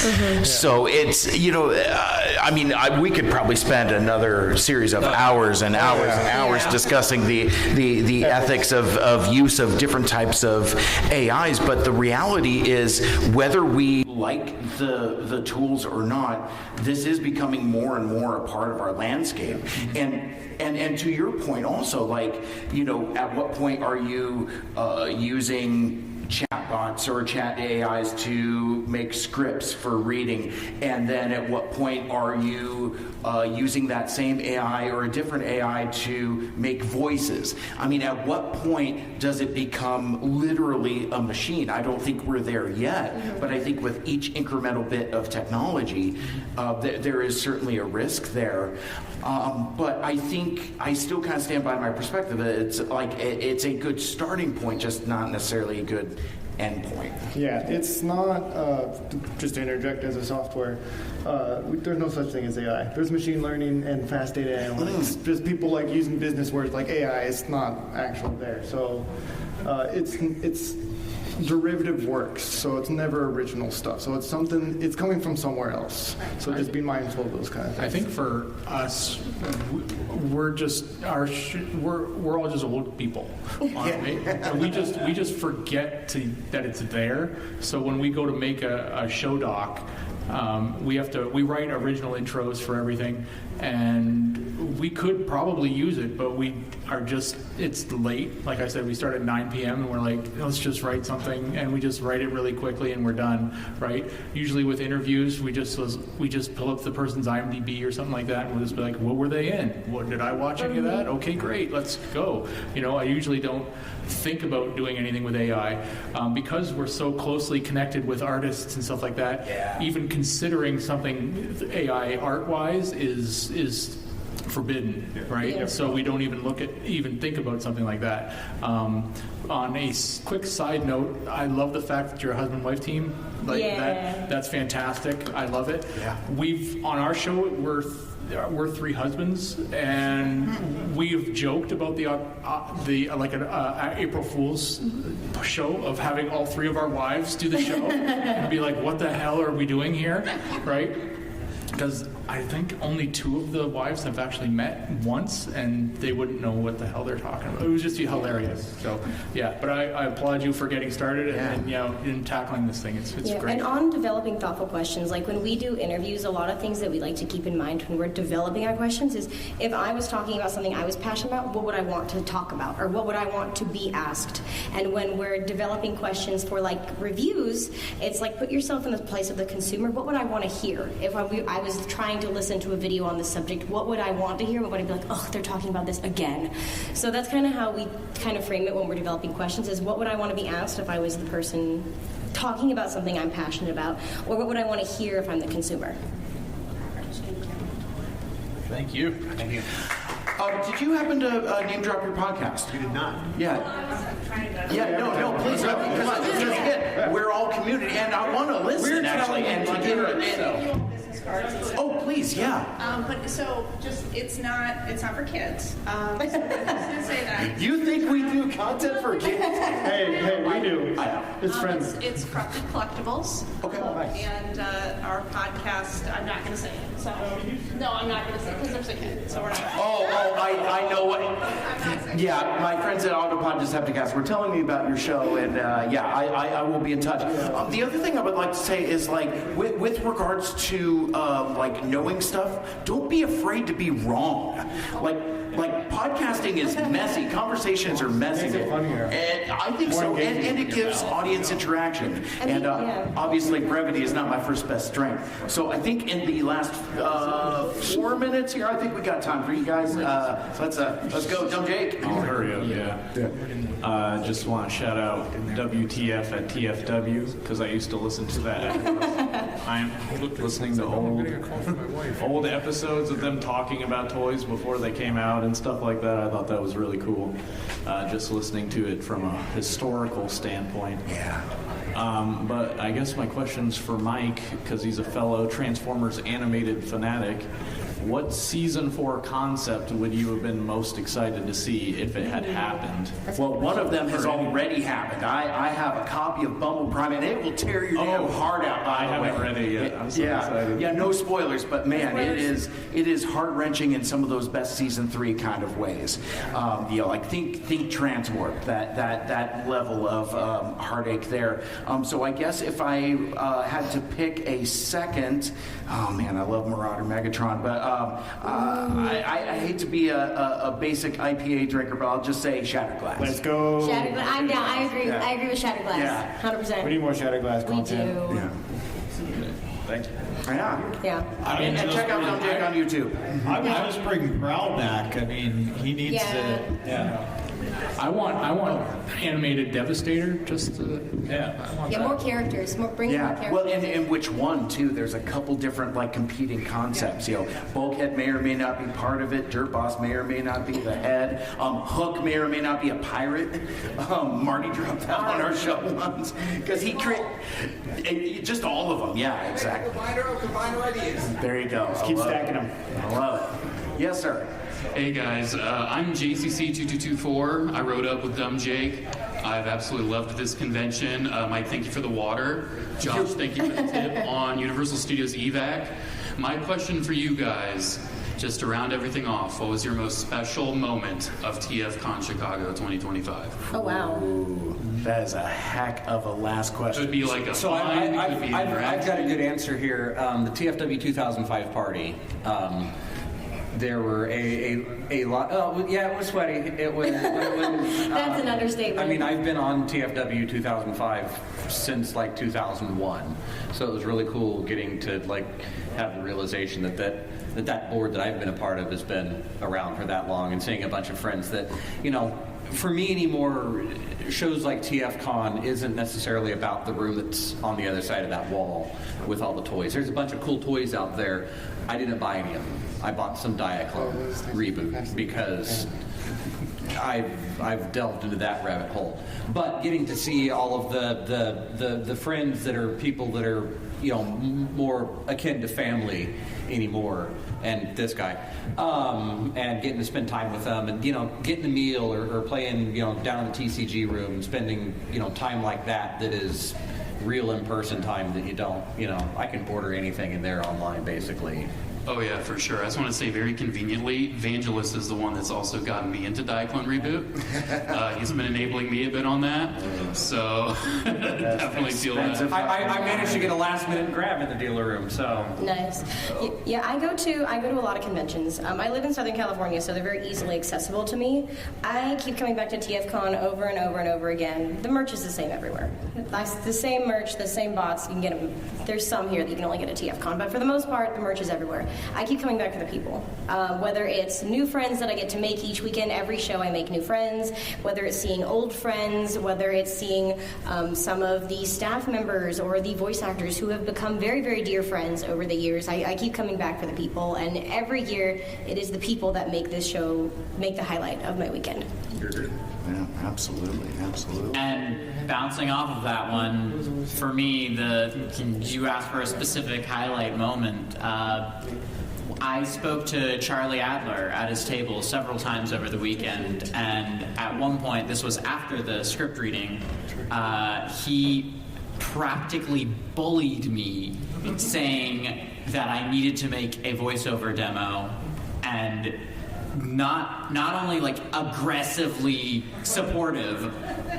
So it's, we could probably spend another series of hours and hours and hours discussing the ethics of use of different types of AIs, but the reality is whether we like the tools or not, this is becoming more and more a part of our landscape. And to your point also, at what point are you using chatbots or chat AIs to make scripts for reading, and then at what point are you using that same AI or a different AI to make voices? I mean, at what point does it become literally a machine? I don't think we're there yet, but I think with each incremental bit of technology, there is certainly a risk there. But I think I still kind of stand by my perspective. It's it's a good starting point, just not necessarily a good end point. Yeah, it's not, just to interject as a software, there's no such thing as AI. There's machine learning and fast data analytics. Just people using business words like AI, it's not actually there. So it's derivative works, so it's never original stuff. So it's coming from somewhere else. So just be mindful of those kind of things. I think for us, we're all just old people. And we just forget that it's there. So when we go to make a show doc, we write original intros for everything, and we could probably use it, but it's late. Like I said, we start at 9 p.m. and we're like, let's just write something, and we just write it really quickly and we're done, right? Usually with interviews, we just pull up the person's IMDb or something like that, and we'll just be like, what were they in? What did I watch any of that? Okay, great, let's go. I usually don't think about doing anything with AI because we're so closely connected with artists and stuff like that. Even considering something AI art-wise is forbidden, right? Yeah. So we don't even think about something like that. On a quick side note, I love the fact that you're a husband-wife team. That's fantastic. I love it. Yeah. On our show, we're 3 husbands, and we've joked about an April Fool's show of having all 3 of our wives do the show and be like, what the hell are we doing here, right? Because I think only 2 of the wives have actually met once, and they wouldn't know what the hell they're talking about. It would just be hilarious. So, yeah, but I applaud you for getting started and in tackling this thing. It's great. And on developing thoughtful questions, when we do interviews, a lot of things that we like to keep in mind when we're developing our questions is, if I was talking about something I was passionate about, what would I want to talk about, or what would I want to be asked? And when we're developing questions for reviews, it's put yourself in the place of the consumer. What would I want to hear if I was trying trying to listen to a video on this subject, what would I want to hear? What would I be like, oh, they're talking about this again? So that's kind of how we kind of frame it when we're developing questions, is what would I want to be asked if I was the person talking about something I'm passionate about, or what would I want to hear if I'm the consumer? Thank you. Thank you. Did you happen to name drop your podcast? You did not. Yeah. Yeah, no, please. Come on. Because again, we're all community, and I want to listen, actually, and to get Oh, please, yeah. But so it's not for kids. So I'm just gonna say that. You think we do content for kids? Hey, we do. It's friends. It's Corrupted Collectibles. Okay. And our podcast, I'm not going to say it. So no, I'm not going to say it because there's a kid. So we're not. I know what. Yeah, my friends at Autopod Decepticast were telling me about your show, and I will be in touch. The other thing I would like to say is, like, with regards to like knowing stuff, don't be afraid to be wrong. Like podcasting is messy. Conversations are messy. Makes it funnier. And I think so. And it gives audience interaction. And obviously brevity is not my first best strength. So I think in the last 4 minutes here, I think we got time for you guys. Let's go. Dumb Jake. I'll hurry up, yeah. Just want to shout out WTF at TFW, because I used to listen to that. I'm listening to old episodes of them talking about toys before they came out and stuff like that. I thought that was really cool. Just listening to it from a historical standpoint. Yeah. But I guess my question's for Mike, because he's a fellow Transformers animated fanatic. What season 4 concept would you have been most excited to see if it had happened? Well, one of them has already happened. I have a copy of Bumble Prime, and it will tear your damn heart out, by the way. I haven't read it yet. I'm so excited. Yeah, no spoilers, but man, it is heart-wrenching in some of those best season 3 kind of ways. Like think Transwarp, that level of heartache there. So I guess if I had to pick a second, oh man, I love Marauder Megatron, but I hate to be a basic IPA drinker, but I'll just say Shattered Glass. Let's go. Shattered Glass. I'm down. I agree. Yeah. I agree with Shattered Glass. Yeah. 100%. We need more Shattered Glass content. We do. Yeah. Thank you. Yeah. And check out Dumb Jake on YouTube. I would just bring Prowl back. I mean, he needs to. Yeah. I want animated Devastator. Just I want that. More characters. Bring more characters. Well, and which one too? There's a couple different like competing concepts. Bulkhead may or may not be part of it. Dirt Boss may or may not be the head. Hook may or may not be a pirate. Marty dropped out on our show once because he created just all of them. Yeah, exactly. Combine ideas. There you go. Just keep stacking them. I love it. Yes, sir. Hey guys, I'm JCC2224. I rode up with Dumb Jake. I've absolutely loved this convention. Mike, thank you for the water. Josh, thank you for the tip on Universal Studios EVAC. My question for you guys, just to round everything off, what was your most special moment of TFCon Chicago 2025? Oh, wow. Ooh, that is a heck of a last question. It could be like a So I've got a good answer here. The TFW 2005 party. There were a lot. Oh, yeah, it was sweaty. It was. That's an understatement. I mean, I've been on TFW 2005 since like 2001, so it was really cool getting to like have the realization that board that I've been a part of has been around for that long, and seeing a bunch of friends that, for me anymore, shows like TFCon isn't necessarily about the room that's on the other side of that wall with all the toys. There's a bunch of cool toys out there. I didn't buy any of them. I bought some Diaclone reboot because I've delved into that rabbit hole. But getting to see all of the friends that are people that are more akin to family anymore, and this guy, and getting to spend time with them, and getting a meal or playing down in the TCG room, spending time like that is real in-person time that you don't I can order anything in there online basically. Oh yeah, for sure. I just want to say very conveniently, Vangelis is the one that's also gotten me into Diaclone Reboot. He's been enabling me a bit on that, so definitely feel that. I managed to get a last-minute grab in the dealer room, so. Nice. Yeah, I go to a lot of conventions. I live in Southern California, so they're very easily accessible to me. I keep coming back to TFCon over and over and over again. The merch is the same everywhere. The same merch, the same bots. You can get them. There's some here that you can only get at TFCon, but for the most part, the merch is everywhere. I keep coming back for the people. Whether it's new friends that I get to make each weekend, every show I make new friends, whether it's seeing old friends, whether it's seeing some of the staff members or the voice actors who have become very, very dear friends over the years. I keep coming back for the people, and every year it is the people that make this show, make the highlight of my weekend. Yeah, absolutely. And bouncing off of that one, for me, you asked for a specific highlight moment. I spoke to Charlie Adler at his table several times over the weekend, and at one point, this was after the script reading, he practically bullied me, saying that I needed to make a voiceover demo, and not only like aggressively supportive,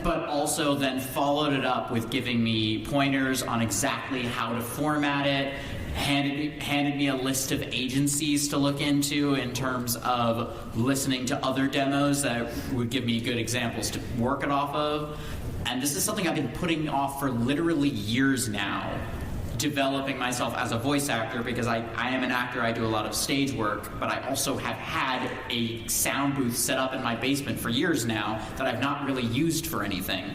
but also then followed it up with giving me pointers on exactly how to format it, handed me a list of agencies to look into in terms of listening to other demos that would give me good examples to work it off of. And this is something I've been putting off for literally years now, developing myself as a voice actor, because I am an actor, I do a lot of stage work, but I also have had a sound booth set up in my basement for years now that I've not really used for anything.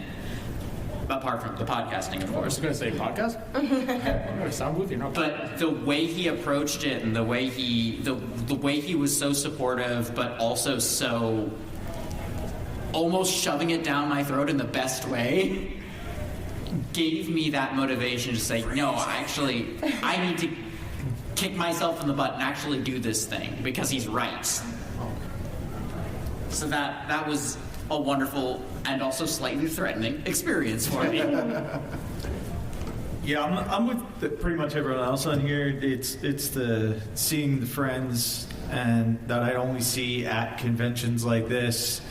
Apart from the podcasting, of course. I was going to say podcast? Sound booth, you're not. But the way he approached it and the way he was so supportive, but also so almost shoving it down my throat in the best way, gave me that motivation to say, no, actually, I need to kick myself in the butt and actually do this thing because he's right. So that was a wonderful and also slightly threatening experience for me. Yeah, I'm with pretty much everyone else on here. It's the seeing the friends and that I only see at conventions like this,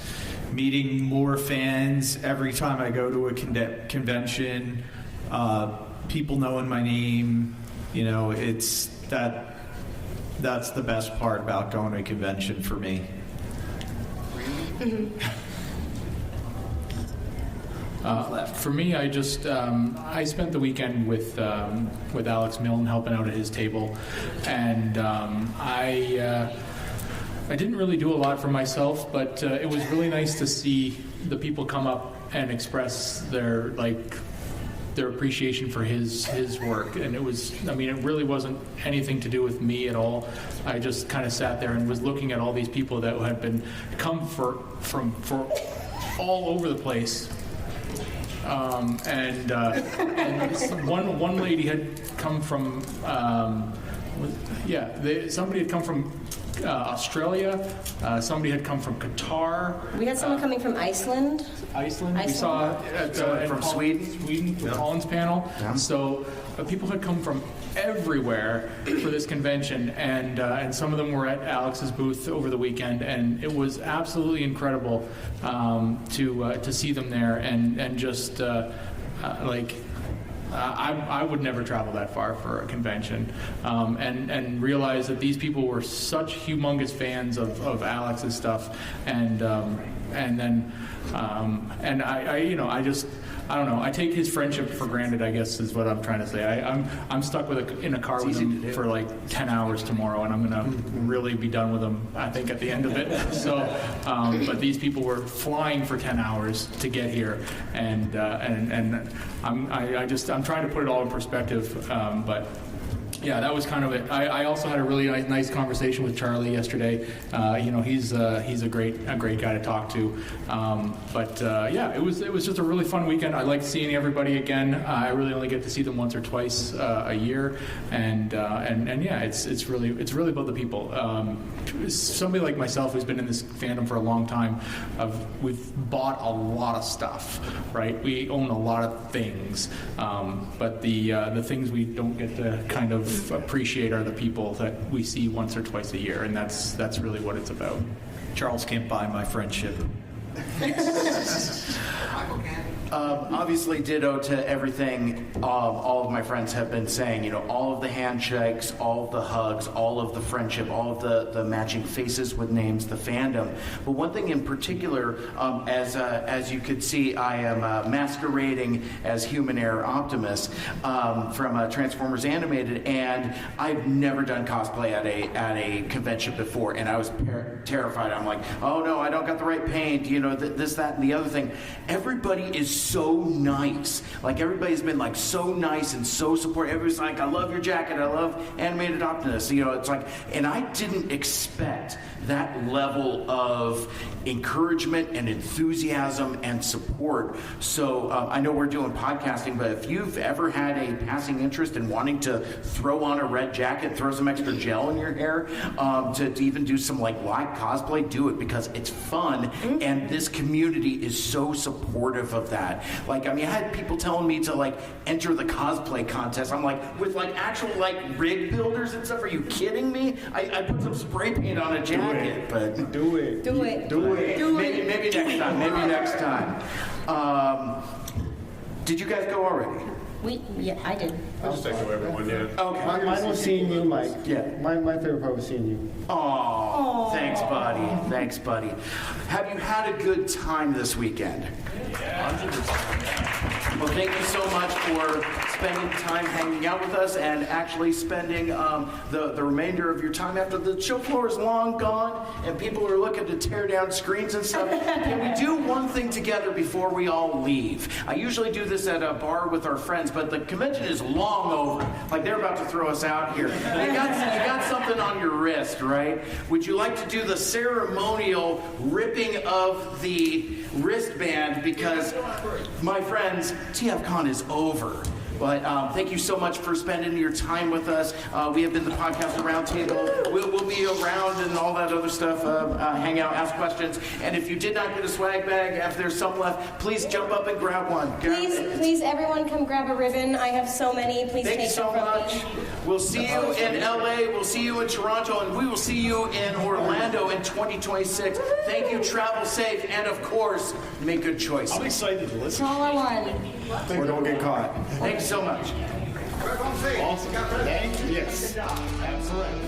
meeting more fans every time I go to a convention, people knowing my name, it's that's the best part about going to a convention for me. For me, I just I spent the weekend with Alex Milne helping out at his table, and I didn't really do a lot for myself, but it was really nice to see the people come up and express their appreciation for his work. And it really wasn't anything to do with me at all. I just kind of sat there and was looking at all these people that had come from all over the place. And one lady had come from somebody had come from Australia. Somebody had come from Qatar. We had someone coming from Iceland. We saw from Sweden for Colin's panel. Yeah. So people had come from everywhere for this convention, and some of them were at Alex's booth over the weekend, and it was absolutely incredible to see them there, and just I would never travel that far for a convention, and realize that these people were such humongous fans of Alex's stuff, and I don't know. I take his friendship for granted, I guess, is what I'm trying to say. I'm stuck in a car with him for like 10 hours tomorrow, and I'm gonna really be done with him, I think, at the end of it. So, but these people were flying for 10 hours to get here, and I'm trying to put it all in perspective, but. Yeah, that was kind of it. I also had a really nice conversation with Charlie yesterday. He's a great guy to talk to. It was just a really fun weekend. I liked seeing everybody again. I really only get to see them once or twice a year, and it's really about the people. Somebody like myself who's been in this fandom for a long time, we've bought a lot of stuff, right? We own a lot of things, but the things we don't get to kind of appreciate are the people that we see once or twice a year, and that's really what it's about. Charles can't buy my friendship. Obviously, ditto to everything all of my friends have been saying. You know, all of the handshakes, all of the hugs, all of the friendship, all of the matching faces with names, the fandom. But one thing in particular, as you could see, I am masquerading as Human Error Optimus from Transformers Animated, and I've never done cosplay at a convention before, and I was terrified. I'm like, oh no, I don't got the right paint. You know, this, that, and the other thing. Everybody is so nice. Like, everybody's been like so nice and so supportive. Everybody's like, I love your jacket. I love Animated Optimus. You know, it's like, and I didn't expect that level of encouragement and enthusiasm and support. So I know we're doing podcasting, but if you've ever had a passing interest in wanting to throw on a red jacket, throw some extra gel in your hair, to even do some like live cosplay, do it, because it's fun, and this community is so supportive of that. Like, I mean, I had people telling me to like enter the cosplay contest. I'm like, with like actual like rig builders and stuff. Are you kidding me? I put some spray paint on a jacket. But do it. Maybe next time. Did you guys go already? Yeah, I did. I'll just echo everyone, yeah. Okay. Mine was seeing you, Mike. Yeah. My favorite part was seeing you. Oh, thanks, buddy. Thanks, buddy. Have you had a good time this weekend? Yeah, 100%. Well, thank you so much for spending time hanging out with us and actually spending the remainder of your time after the show floor is long gone and people are looking to tear down screens and stuff. Can we do one thing together before we all leave? I usually do this at a bar with our friends, but the convention is long over. Like, they're about to throw us out here. You got something on your wrist, right? Would you like to do the ceremonial ripping of the wristband? Because, my friends, TFCon is over. But thank you so much for spending your time with us. We have been the podcast Roundtable. We'll be around and all that other stuff. Hang out, ask questions. And if you did not get a swag bag, if there's some left, please jump up and grab one. Please, everyone, come grab a ribbon. I have so many. Please thank take you so them from much. me. We'll see you in LA. We'll see you in Toronto, and we will see you in Orlando in 2026. Thank you. Travel safe, and of course, make good choices. I'm excited to listen. That's all I want. Or don't get caught. Thanks so much. Awesome. Thank you. Yes. Absolutely.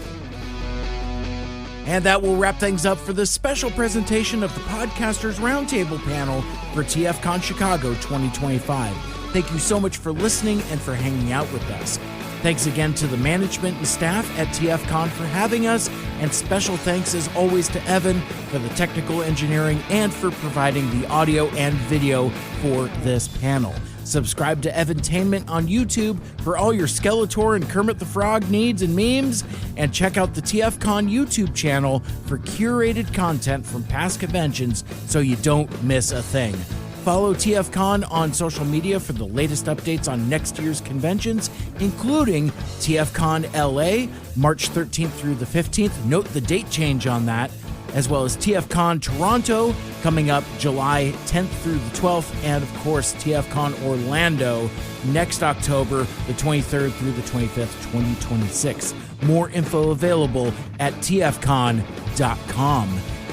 And that will wrap things up for this special presentation of the Podcasters Roundtable panel for TFCon Chicago 2025. Thank you so much for listening and for hanging out with us. Thanks again to the management and staff at TFCon for having us, and special thanks as always to Evan for the technical engineering and for providing the audio and video for this panel. Subscribe to Evantainment on YouTube for all your Skeletor and Kermit the Frog needs and memes, and check out the TFCon YouTube channel for curated content from past conventions so you don't miss a thing. Follow TFCon on social media for the latest updates on next year's conventions, including TFCon LA, March 13th through the 15th. Note the date change on that, as well as TFCon Toronto coming up July 10th through the 12th, and of course TFCon Orlando next October, the 23rd through the 25th, 2026. More info available at tfcon.com.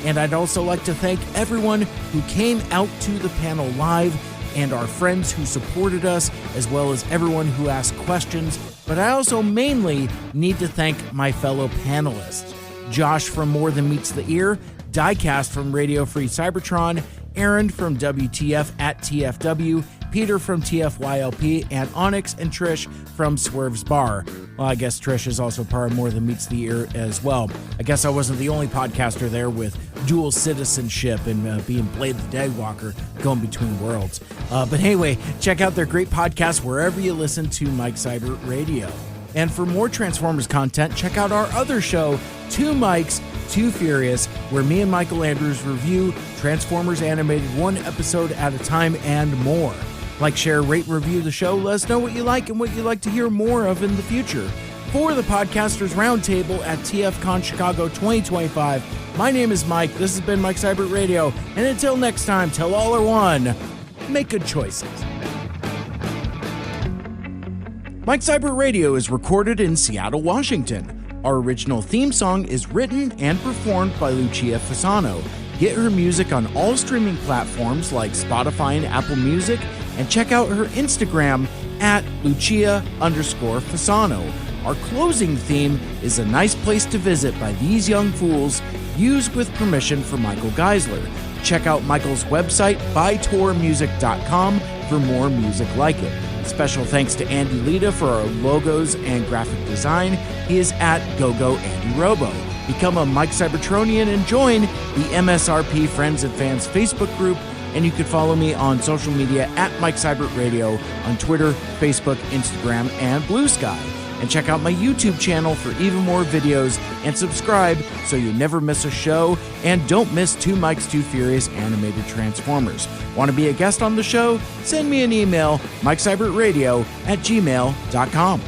And I'd also like to thank everyone who came out to the panel live, and our friends who supported us, as well as everyone who asked questions. But I also mainly need to thank my fellow panelists: Josh from More Than Meets the Ear, Diecast from Radio Free Cybertron, Aaron from WTF at TFW, Peter from TFYLP, and Onyx and Trish from Swerve's Bar. Well, I guess Trish is also part of More Than Meets the Ear as well. I guess I wasn't the only podcaster there with dual citizenship and being Blade the Daywalker going between worlds. But anyway, check out their great podcast wherever you listen to Mike Seibert Radio. And for more Transformers content, check out our other show, Two Mikes, Too Furious, where me and Michael Andrews review Transformers Animated one episode at a time and more. Like, share, rate, review the show. Let us know what you like and what you'd like to hear more of in the future. For the Podcasters Roundtable at TFCon Chicago 2025, my name is Mike. This has been Mike Seibert Radio. And until next time, tell all or one, make good choices. Mike Seibert Radio is recorded in Seattle, Washington. Our original theme song is written and performed by Lucia Fasano. Get her music on all streaming platforms like Spotify and Apple Music, and check out her Instagram at Lucia_Fasano. Our closing theme is A Nice Place to Visit by These Young Fools, used with permission from Michael Geissler. Check out Michael's website, bytourmusic.com, for more music like it. Special thanks to Andy Lita for our logos and graphic design. He is at GoGoAndyRobo. Become a Mike Cybertronian and join the MSRP Friends and Fans Facebook group. And you can follow me on social media at Mike Seibert Radio on Twitter, Facebook, Instagram, and Blue Sky. And check out my YouTube channel for even more videos, and subscribe so you never miss a show, and don't miss Two Mikes, Two Furious animated Transformers. Want to be a guest on the show? Send me an email, MikeSeibertRadio@gmail.com.